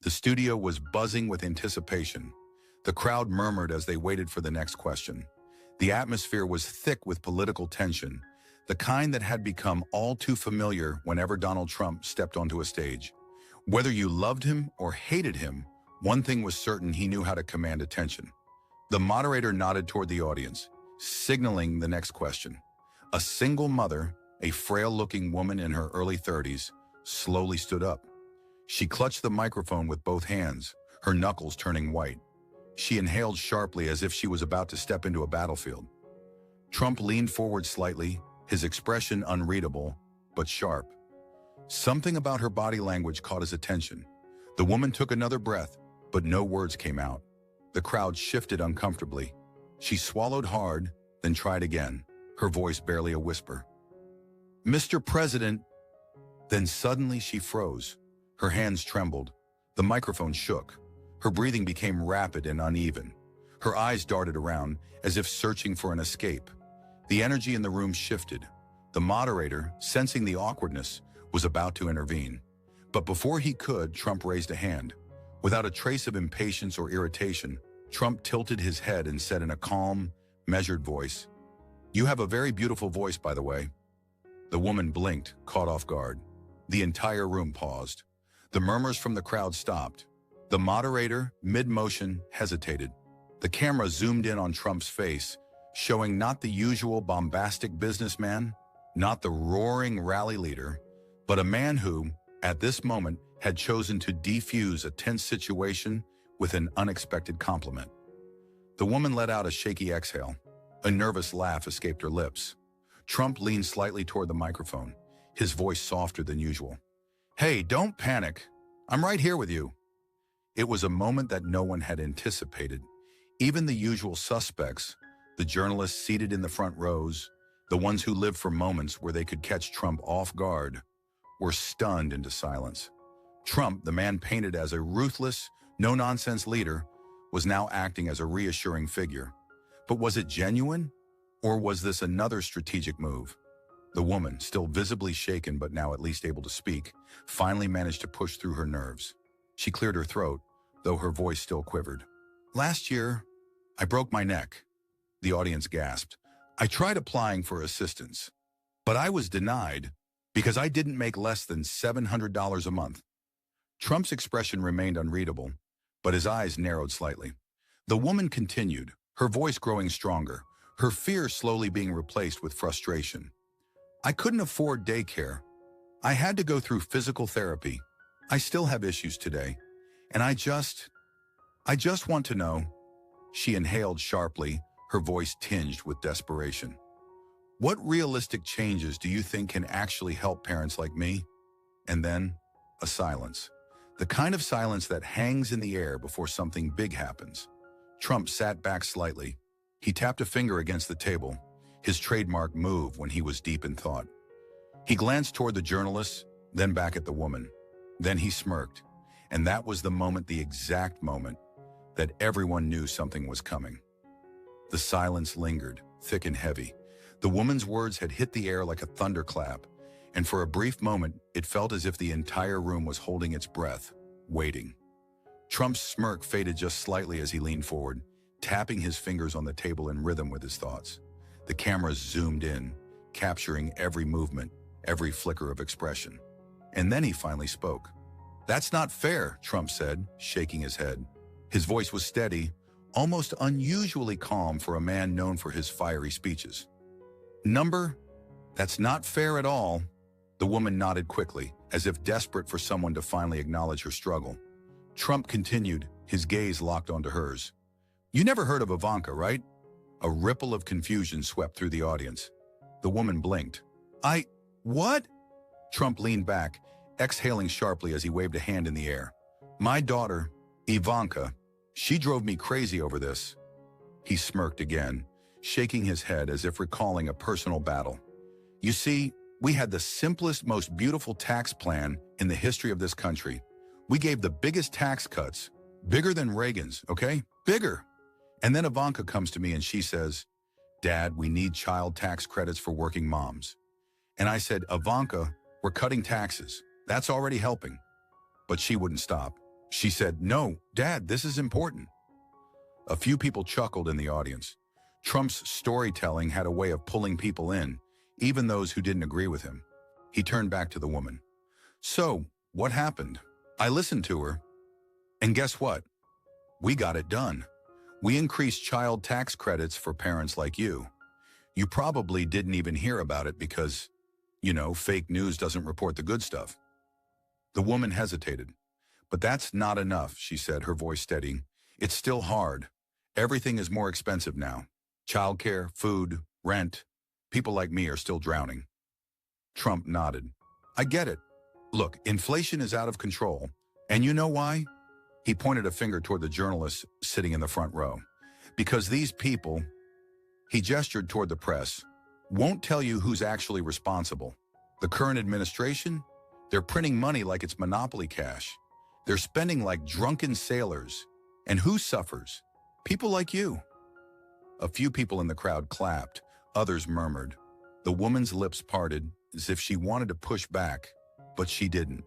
The studio was buzzing with anticipation. The crowd murmured as they waited for the next question. The atmosphere was thick with political tension, the kind that had become all too familiar whenever Donald Trump stepped onto a stage. Whether you loved him or hated him, one thing was certain: he knew how to command attention. The moderator nodded toward the audience, signaling the next question. A single mother, a frail-looking woman in her early 30s, slowly stood up. She clutched the microphone with both hands, her knuckles turning white. She inhaled sharply as if she was about to step into a battlefield. Trump leaned forward slightly, his expression unreadable, but sharp. Something about her body language caught his attention. The woman took another breath, but no words came out. The crowd shifted uncomfortably. She swallowed hard, then tried again, her voice barely a whisper. "Mr. President." Then suddenly she froze. Her hands trembled. The microphone shook. Her breathing became rapid and uneven. Her eyes darted around, as if searching for an escape. The energy in the room shifted. The moderator, sensing the awkwardness, was about to intervene. But before he could, Trump raised a hand. Without a trace of impatience or irritation, Trump tilted his head and said in a calm, measured voice, "You have a very beautiful voice, by the way." The woman blinked, caught off guard. The entire room paused. The murmurs from the crowd stopped. The moderator, mid-motion, hesitated. The camera zoomed in on Trump's face, showing not the usual bombastic businessman, not the roaring rally leader, but a man who, at this moment, had chosen to defuse a tense situation with an unexpected compliment. The woman let out a shaky exhale. A nervous laugh escaped her lips. Trump leaned slightly toward the microphone, his voice softer than usual. "Hey, don't panic. I'm right here with you." It was a moment that no one had anticipated. Even the usual suspects, the journalists seated in the front rows, the ones who lived for moments where they could catch Trump off guard, were stunned into silence. Trump, the man painted as a ruthless, no-nonsense leader, was now acting as a reassuring figure. But was it genuine? Or was this another strategic move? The woman, still visibly shaken but now at least able to speak, finally managed to push through her nerves. She cleared her throat, though her voice still quivered. "Last year, I broke my neck." The audience gasped. "I tried applying for assistance, but I was denied because I didn't make less than $700 a month." Trump's expression remained unreadable, but his eyes narrowed slightly. The woman continued, her voice growing stronger, her fear slowly being replaced with frustration. "I couldn't afford daycare. I had to go through physical therapy. I still have issues today. And I just want to know." She inhaled sharply, her voice tinged with desperation. "What realistic changes do you think can actually help parents like me?" And then, a silence. The kind of silence that hangs in the air before something big happens. Trump sat back slightly. He tapped a finger against the table, his trademark move when he was deep in thought. He glanced toward the journalists, then back at the woman. Then he smirked, and that was the moment, the exact moment, that everyone knew something was coming. The silence lingered, thick and heavy. The woman's words had hit the air like a thunderclap, and for a brief moment, it felt as if the entire room was holding its breath, waiting. Trump's smirk faded just slightly as he leaned forward, tapping his fingers on the table in rhythm with his thoughts. The cameras zoomed in, capturing every movement, every flicker of expression. And then he finally spoke. "That's not fair," Trump said, shaking his head. His voice was steady, almost unusually calm for a man known for his fiery speeches. "That's not fair at all." The woman nodded quickly, as if desperate for someone to finally acknowledge her struggle. Trump continued, his gaze locked onto hers. "You never heard of Ivanka, right?" A ripple of confusion swept through the audience. The woman blinked. What?" Trump leaned back, exhaling sharply as he waved a hand in the air. "My daughter, Ivanka, she drove me crazy over this." He smirked again, shaking his head as if recalling a personal battle. "You see, we had the simplest, most beautiful tax plan in the history of this country. We gave the biggest tax cuts, bigger than Reagan's, okay? Bigger. And then Ivanka comes to me and she says, 'Dad, we need child tax credits for working moms.' And I said, 'Ivanka, we're cutting taxes. That's already helping.' But she wouldn't stop. She said, "No, Dad, this is important." A few people chuckled in the audience. Trump's storytelling had a way of pulling people in, even those who didn't agree with him. He turned back to the woman. "So, what happened? I listened to her. And guess what? We got it done. We increased child tax credits for parents like you. You probably didn't even hear about it because, fake news doesn't report the good stuff." The woman hesitated. "But that's not enough," she said, her voice steadying. "It's still hard. Everything is more expensive now. Childcare, food, rent. People like me are still drowning." Trump nodded. "I get it. Look, inflation is out of control. And you know why?" He pointed a finger toward the journalists sitting in the front row. "Because these people," he gestured toward the press, "won't tell you who's actually responsible. The current administration? They're printing money like it's monopoly cash. They're spending like drunken sailors. And who suffers? People like you." A few people in the crowd clapped. Others murmured. The woman's lips parted as if she wanted to push back, but she didn't.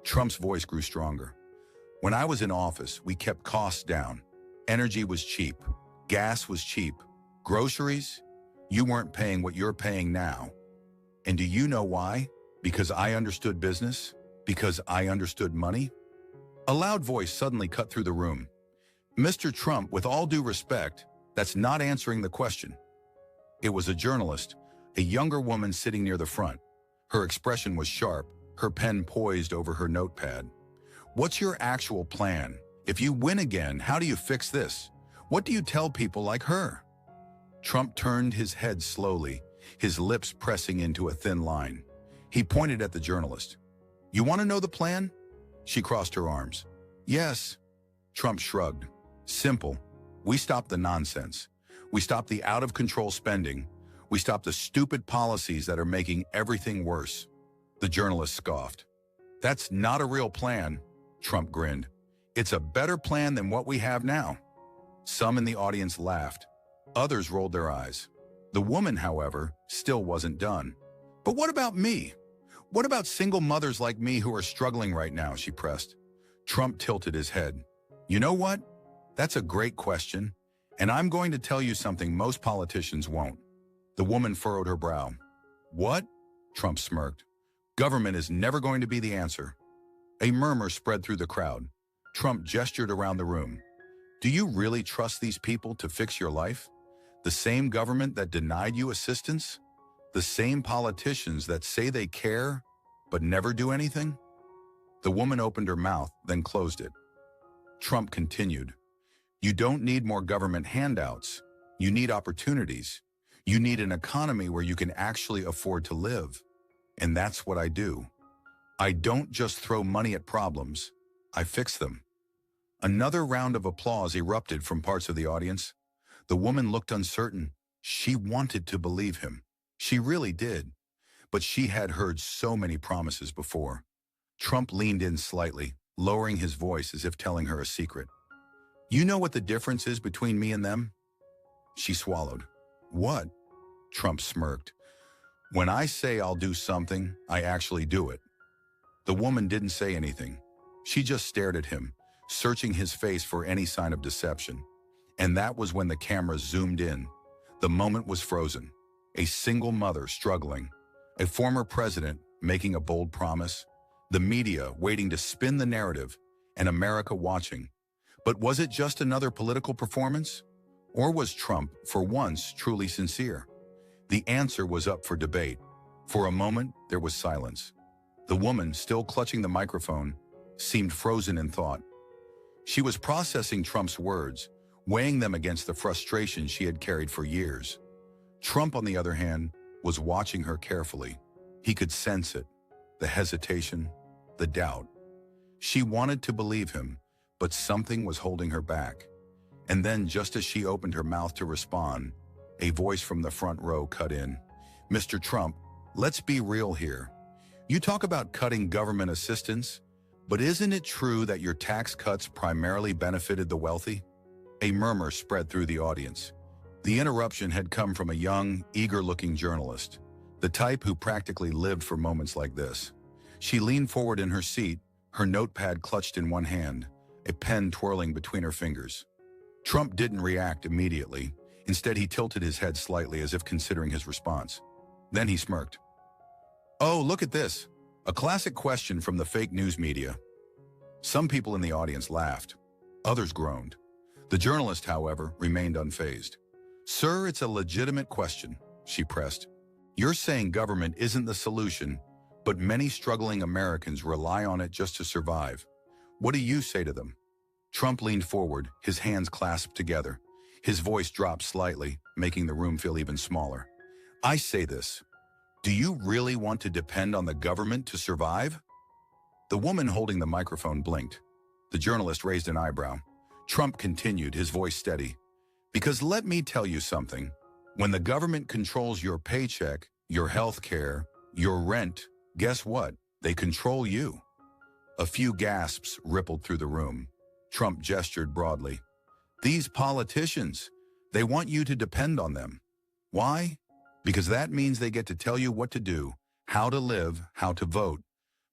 Trump's voice grew stronger. "When I was in office, we kept costs down. Energy was cheap. Gas was cheap. Groceries? You weren't paying what you're paying now. And do you know why? Because I understood business? Because I understood money?" A loud voice suddenly cut through the room. "Mr. Trump, with all due respect, that's not answering the question." It was a journalist, a younger woman sitting near the front. Her expression was sharp, her pen poised over her notepad. "What's your actual plan? If you win again, how do you fix this? What do you tell people like her?" Trump turned his head slowly, his lips pressing into a thin line. He pointed at the journalist. "You want to know the plan?" She crossed her arms. "Yes." Trump shrugged. "Simple. We stop the nonsense. We stop the out-of-control spending. We stop the stupid policies that are making everything worse." The journalist scoffed. "That's not a real plan," Trump grinned. "It's a better plan than what we have now." Some in the audience laughed. Others rolled their eyes. The woman, however, still wasn't done. "But what about me? What about single mothers like me who are struggling right now?" she pressed. Trump tilted his head. "You know what? That's a great question, and I'm going to tell you something most politicians won't." The woman furrowed her brow. "What?" Trump smirked. "Government is never going to be the answer." A murmur spread through the crowd. Trump gestured around the room. "Do you really trust these people to fix your life? The same government that denied you assistance? The same politicians that say they care, but never do anything?" The woman opened her mouth, then closed it. Trump continued. "You don't need more government handouts. You need opportunities. You need an economy where you can actually afford to live. And that's what I do. I don't just throw money at problems. I fix them." Another round of applause erupted from parts of the audience. The woman looked uncertain. She wanted to believe him. She really did. But she had heard so many promises before. Trump leaned in slightly, lowering his voice as if telling her a secret. "You know what the difference is between me and them?" She swallowed. "What?" Trump smirked. "When I say I'll do something, I actually do it." The woman didn't say anything. She just stared at him, searching his face for any sign of deception. And that was when the camera zoomed in. The moment was frozen. A single mother struggling. A former president making a bold promise. The media waiting to spin the narrative, and America watching. But was it just another political performance? Or was Trump, for once, truly sincere? The answer was up for debate. For a moment, there was silence. The woman, still clutching the microphone, seemed frozen in thought. She was processing Trump's words, weighing them against the frustration she had carried for years. Trump, on the other hand, was watching her carefully. He could sense it, the hesitation, the doubt. She wanted to believe him, but something was holding her back. And then, just as she opened her mouth to respond, a voice from the front row cut in. "Mr. Trump, let's be real here. You talk about cutting government assistance, but isn't it true that your tax cuts primarily benefited the wealthy?" A murmur spread through the audience. The interruption had come from a young, eager-looking journalist, the type who practically lived for moments like this. She leaned forward in her seat, her notepad clutched in one hand, a pen twirling between her fingers. Trump didn't react immediately. Instead, he tilted his head slightly as if considering his response. Then he smirked. "Oh, look at this. A classic question from the fake news media." Some people in the audience laughed. Others groaned. The journalist, however, remained unfazed. "Sir, it's a legitimate question," she pressed. "You're saying government isn't the solution, but many struggling Americans rely on it just to survive. What do you say to them?" Trump leaned forward, his hands clasped together. His voice dropped slightly, making the room feel even smaller. "I say this. Do you really want to depend on the government to survive?" The woman holding the microphone blinked. The journalist raised an eyebrow. Trump continued, his voice steady. "Because let me tell you something. When the government controls your paycheck, your health care, your rent, guess what? They control you." A few gasps rippled through the room. Trump gestured broadly. "These politicians, they want you to depend on them. Why? Because that means they get to tell you what to do, how to live, how to vote.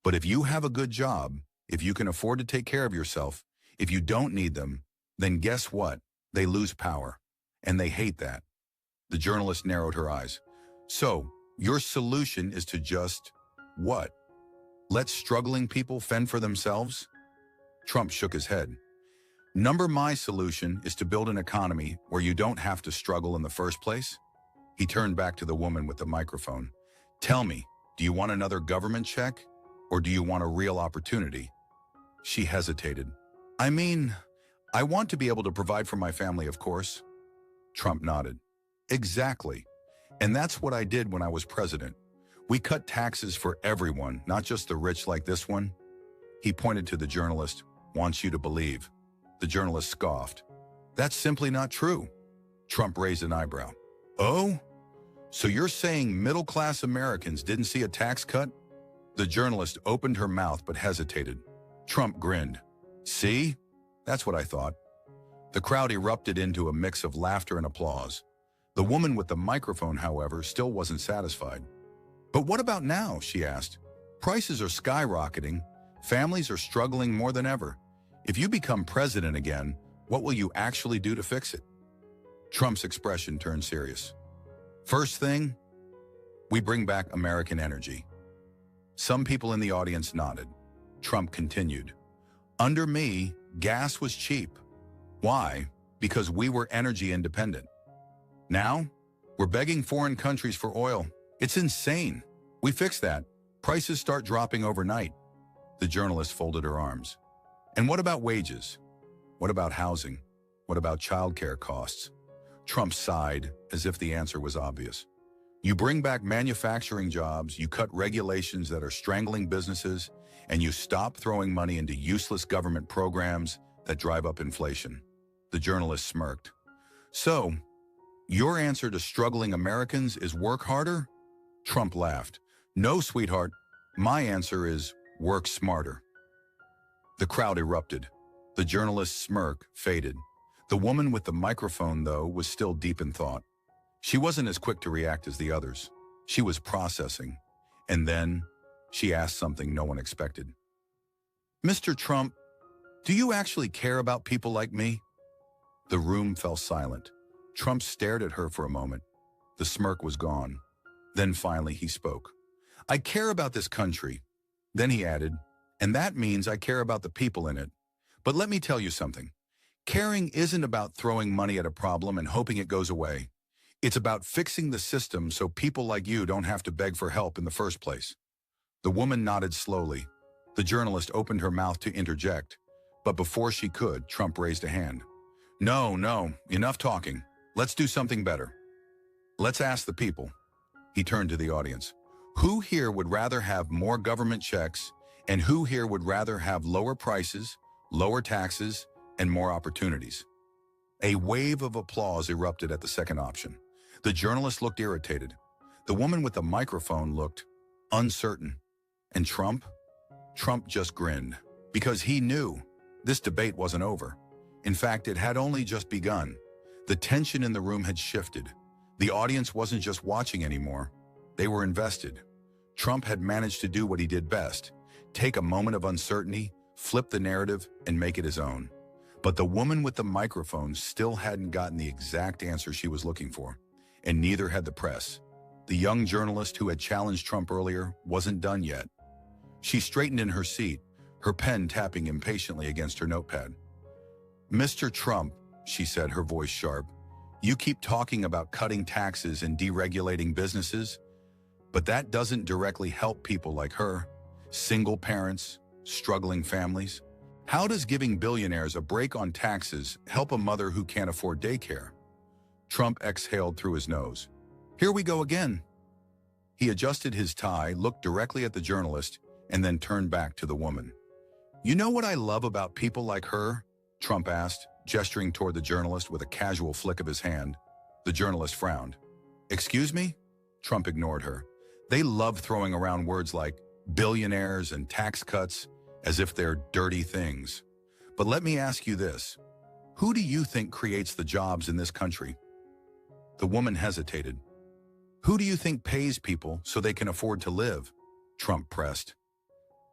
But if you have a good job, if you can afford to take care of yourself, if you don't need them, then guess what? They lose power. And they hate that." The journalist narrowed her eyes. "So, your solution is to just, what? Let struggling people fend for themselves?" Trump shook his head. My solution is to build an economy where you don't have to struggle in the first place." He turned back to the woman with the microphone. "Tell me, do you want another government check? Or do you want a real opportunity?" She hesitated. "I mean, I want to be able to provide for my family, of course." Trump nodded. "Exactly. And that's what I did when I was president. We cut taxes for everyone, not just the rich like this one." He pointed to the journalist. "Wants you to believe." The journalist scoffed. "That's simply not true." Trump raised an eyebrow. "Oh? So you're saying middle-class Americans didn't see a tax cut?" The journalist opened her mouth but hesitated. Trump grinned. "See? That's what I thought." The crowd erupted into a mix of laughter and applause. The woman with the microphone, however, still wasn't satisfied. "But what about now?" she asked. "Prices are skyrocketing. Families are struggling more than ever. If you become president again, what will you actually do to fix it?" Trump's expression turned serious. "First thing, we bring back American energy." Some people in the audience nodded. Trump continued. "Under me, gas was cheap. Why? Because we were energy independent. Now, we're begging foreign countries for oil. It's insane. We fix that. Prices start dropping overnight." The journalist folded her arms. "And what about wages? What about housing? What about childcare costs?" Trump sighed, as if the answer was obvious. "You bring back manufacturing jobs, you cut regulations that are strangling businesses, and you stop throwing money into useless government programs that drive up inflation." The journalist smirked. "So, your answer to struggling Americans is work harder?" Trump laughed. "No, sweetheart. My answer is work smarter." The crowd erupted. The journalist's smirk faded. The woman with the microphone, though, was still deep in thought. She wasn't as quick to react as the others. She was processing. And then, she asked something no one expected. "Mr. Trump, do you actually care about people like me?" The room fell silent. Trump stared at her for a moment. The smirk was gone. Then finally he spoke. "I care about this country." Then he added, "And that means I care about the people in it. But let me tell you something. Caring isn't about throwing money at a problem and hoping it goes away. It's about fixing the system so people like you don't have to beg for help in the first place." The woman nodded slowly. The journalist opened her mouth to interject. But before she could, Trump raised a hand. No, enough talking. Let's do something better. Let's ask the people." He turned to the audience. "Who here would rather have more government checks, and who here would rather have lower prices, lower taxes, and more opportunities?" A wave of applause erupted at the second option. The journalist looked irritated. The woman with the microphone looked uncertain. And Trump? Trump just grinned, because he knew this debate wasn't over. In fact, it had only just begun. The tension in the room had shifted. The audience wasn't just watching anymore. They were invested. Trump had managed to do what he did best: take a moment of uncertainty, flip the narrative, and make it his own. But the woman with the microphone still hadn't gotten the exact answer she was looking for, and neither had the press. The young journalist who had challenged Trump earlier wasn't done yet. She straightened in her seat, her pen tapping impatiently against her notepad. "Mr. Trump," she said, her voice sharp, "you keep talking about cutting taxes and deregulating businesses, but that doesn't directly help people like her, single parents, struggling families. How does giving billionaires a break on taxes help a mother who can't afford daycare?" Trump exhaled through his nose. "Here we go again." He adjusted his tie, looked directly at the journalist, and then turned back to the woman. "You know what I love about people like her?" Trump asked, gesturing toward the journalist with a casual flick of his hand. The journalist frowned. "Excuse me?" Trump ignored her. "They love throwing around words like billionaires and tax cuts as if they're dirty things. But let me ask you this. Who do you think creates the jobs in this country?" The woman hesitated. "Who do you think pays people so they can afford to live?" Trump pressed.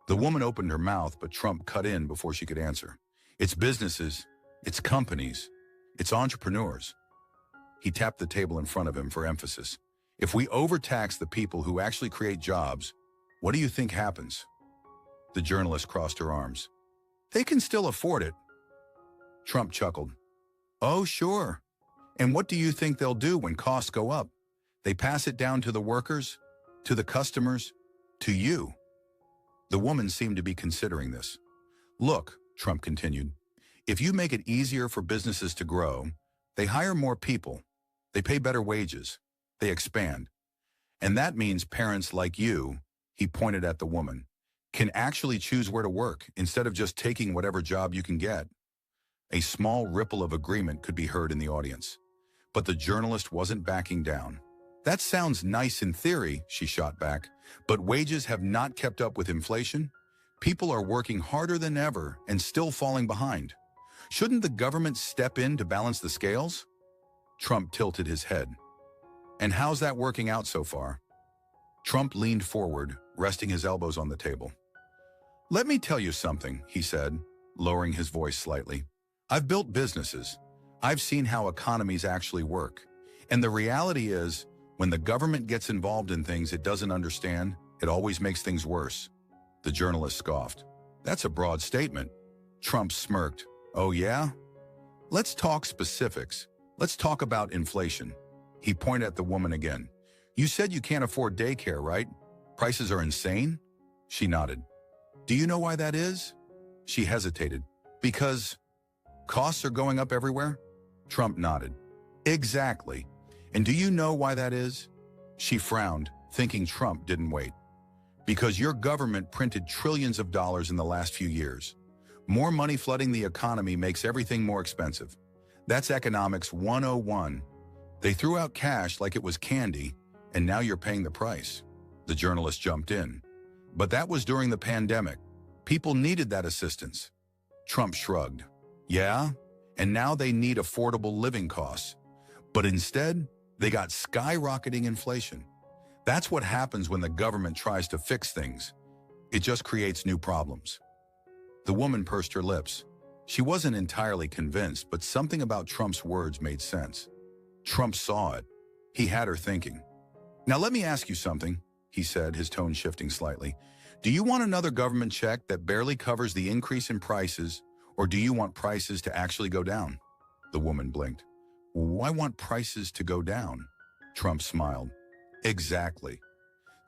The woman opened her mouth, but Trump cut in before she could answer. "It's businesses, it's companies, it's entrepreneurs." He tapped the table in front of him for emphasis. "If we overtax the people who actually create jobs, what do you think happens?" The journalist crossed her arms. "They can still afford it." Trump chuckled. "Oh, sure. And what do you think they'll do when costs go up? They pass it down to the workers, to the customers, to you." The woman seemed to be considering this. "Look," Trump continued, "if you make it easier for businesses to grow, they hire more people, they pay better wages, they expand. And that means parents like you," he pointed at the woman, "can actually choose where to work instead of just taking whatever job you can get." A small ripple of agreement could be heard in the audience. But the journalist wasn't backing down. "That sounds nice in theory," she shot back, "but wages have not kept up with inflation. People are working harder than ever and still falling behind. Shouldn't the government step in to balance the scales?" Trump tilted his head. "And how's that working out so far?" Trump leaned forward, resting his elbows on the table. "Let me tell you something," he said, lowering his voice slightly. "I've built businesses. I've seen how economies actually work. And the reality is, when the government gets involved in things it doesn't understand, it always makes things worse." The journalist scoffed. "That's a broad statement." Trump smirked. "Oh yeah? Let's talk specifics. Let's talk about inflation." He pointed at the woman again. "You said you can't afford daycare, right? Prices are insane?" She nodded. "Do you know why that is?" She hesitated. "Because costs are going up everywhere?" Trump nodded. "Exactly. And do you know why that is?" She frowned, thinking Trump didn't wait. "Because your government printed trillions of dollars in the last few years. More money flooding the economy makes everything more expensive. That's economics 101. They threw out cash like it was candy, and now you're paying the price." The journalist jumped in. "But that was during the pandemic. People needed that assistance." Trump shrugged. "Yeah, and now they need affordable living costs. But instead, they got skyrocketing inflation. That's what happens when the government tries to fix things. It just creates new problems." The woman pursed her lips. She wasn't entirely convinced, but something about Trump's words made sense. Trump saw it. He had her thinking. "Now let me ask you something," he said, his tone shifting slightly. "Do you want another government check that barely covers the increase in prices, or do you want prices to actually go down?" The woman blinked. "I want prices to go down." Trump smiled. "Exactly."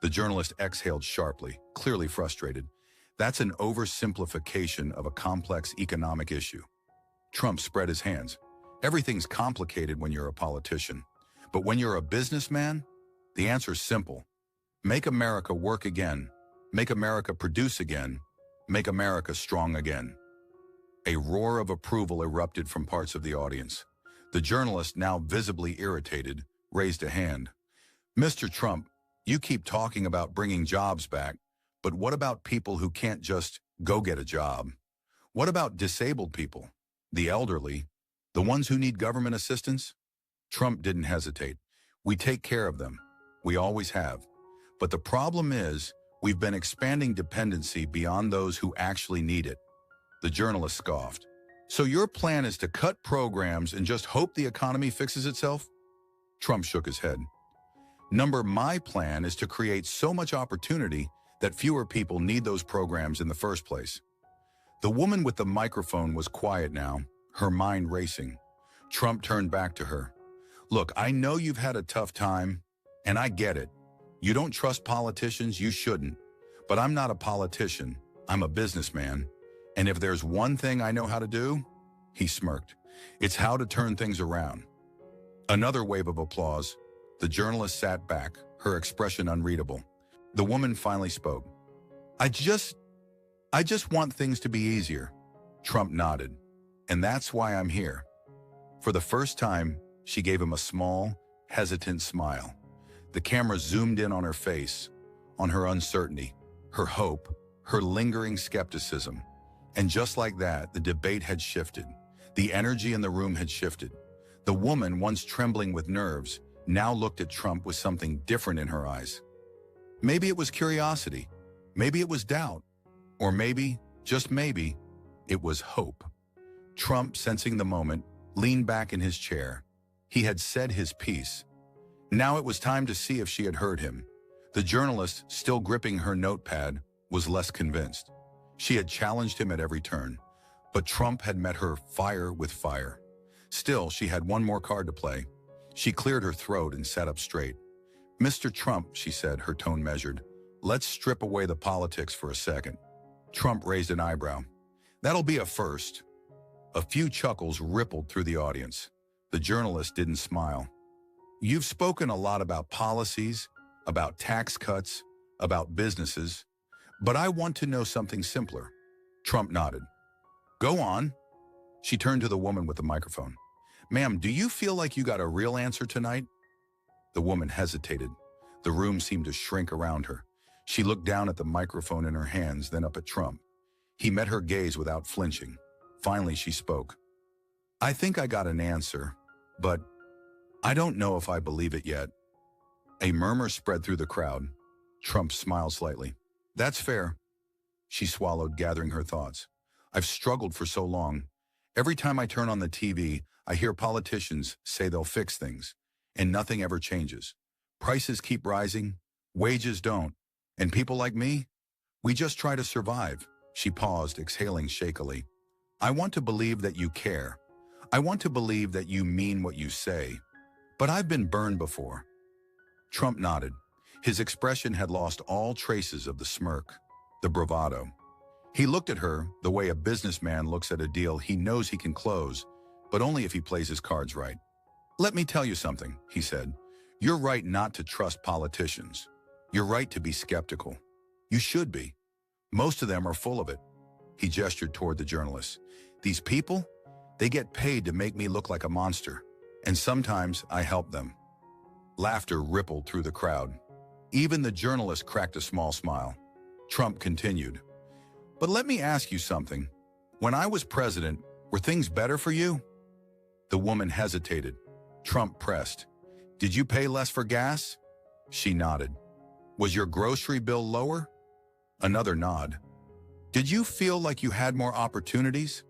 The journalist exhaled sharply, clearly frustrated. "That's an oversimplification of a complex economic issue." Trump spread his hands. "Everything's complicated when you're a politician. But when you're a businessman, the answer's simple. Make America work again. Make America produce again. Make America strong again." A roar of approval erupted from parts of the audience. The journalist, now visibly irritated, raised a hand. "Mr. Trump, you keep talking about bringing jobs back, but what about people who can't just go get a job? What about disabled people, the elderly, the ones who need government assistance?" Trump didn't hesitate. "We take care of them. We always have. But the problem is, we've been expanding dependency beyond those who actually need it. The journalist scoffed. So your plan is to cut programs and just hope the economy fixes itself? Trump shook his head. My plan is to create so much opportunity that fewer people need those programs in the first place. The woman with the microphone was quiet now, her mind racing. Trump turned back to her. Look, I know you've had a tough time, and I get it. You don't trust politicians, you shouldn't. But I'm not a politician, I'm a businessman. And if there's one thing I know how to do, he smirked, it's how to turn things around. Another wave of applause. The journalist sat back, her expression unreadable. The woman finally spoke. I just want things to be easier. Trump nodded. And that's why I'm here. For the first time, she gave him a small, hesitant smile. The camera zoomed in on her face, on her uncertainty, her hope, her lingering skepticism. And just like that, the debate had shifted. The energy in the room had shifted. The woman, once trembling with nerves, now looked at Trump with something different in her eyes. Maybe it was curiosity, maybe it was doubt, or maybe, just maybe, it was hope. Trump, sensing the moment, leaned back in his chair. He had said his piece. Now it was time to see if she had heard him. The journalist, still gripping her notepad, was less convinced. She had challenged him at every turn, but Trump had met her fire with fire. Still, she had one more card to play. She cleared her throat and sat up straight. Mr. Trump, she said, her tone measured, let's strip away the politics for a second. Trump raised an eyebrow. That'll be a first. A few chuckles rippled through the audience. The journalist didn't smile. You've spoken a lot about policies, about tax cuts, about businesses, but I want to know something simpler. Trump nodded. Go on. She turned to the woman with the microphone. Ma'am, do you feel like you got a real answer tonight? The woman hesitated. The room seemed to shrink around her. She looked down at the microphone in her hands, then up at Trump. He met her gaze without flinching. Finally, she spoke. I think I got an answer, but I don't know if I believe it yet. A murmur spread through the crowd. Trump smiled slightly. That's fair. She swallowed, gathering her thoughts. I've struggled for so long. Every time I turn on the TV, I hear politicians say they'll fix things, and nothing ever changes. Prices keep rising, wages don't, and people like me, we just try to survive. She paused, exhaling shakily. I want to believe that you care. I want to believe that you mean what you say, but I've been burned before. Trump nodded. His expression had lost all traces of the smirk, the bravado. He looked at her the way a businessman looks at a deal he knows he can close, but only if he plays his cards right. Let me tell you something, he said. You're right not to trust politicians. You're right to be skeptical. You should be. Most of them are full of it. He gestured toward the journalist. These people, they get paid to make me look like a monster, and sometimes I help them. Laughter rippled through the crowd. Even the journalist cracked a small smile. Trump continued. But let me ask you something. When I was president, were things better for you? The woman hesitated. Trump pressed. Did you pay less for gas? She nodded. Was your grocery bill lower? Another nod. Did you feel like you had more opportunities?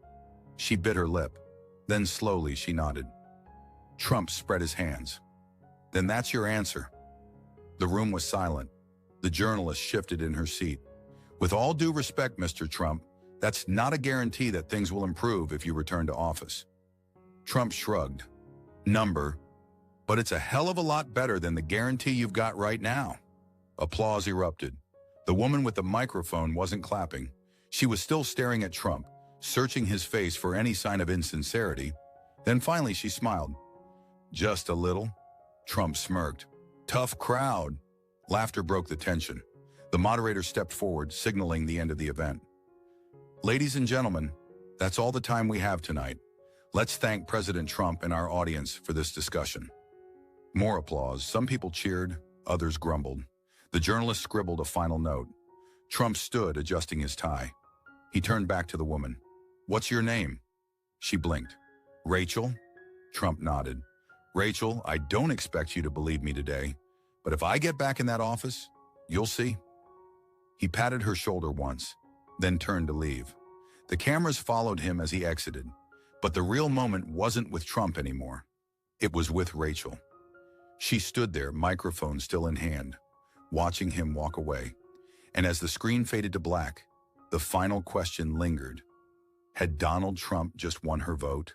She bit her lip. Then slowly she nodded. Trump spread his hands. Then that's your answer. The room was silent. The journalist shifted in her seat. With all due respect, Mr. Trump, that's not a guarantee that things will improve if you return to office. Trump shrugged. But it's a hell of a lot better than the guarantee you've got right now. Applause erupted. The woman with the microphone wasn't clapping. She was still staring at Trump, searching his face for any sign of insincerity. Then finally she smiled. Just a little. Trump smirked. Tough crowd. Laughter broke the tension. The moderator stepped forward, signaling the end of the event. Ladies and gentlemen, that's all the time we have tonight. Let's thank President Trump and our audience for this discussion. More applause. Some people cheered, others grumbled. The journalist scribbled a final note. Trump stood, adjusting his tie. He turned back to the woman. What's your name? She blinked. Rachel? Trump nodded. Rachel, I don't expect you to believe me today, but if I get back in that office, you'll see. He patted her shoulder once, then turned to leave. The cameras followed him as he exited, but the real moment wasn't with Trump anymore. It was with Rachel. She stood there, microphone still in hand, watching him walk away. And as the screen faded to black, the final question lingered. Had Donald Trump just won her vote?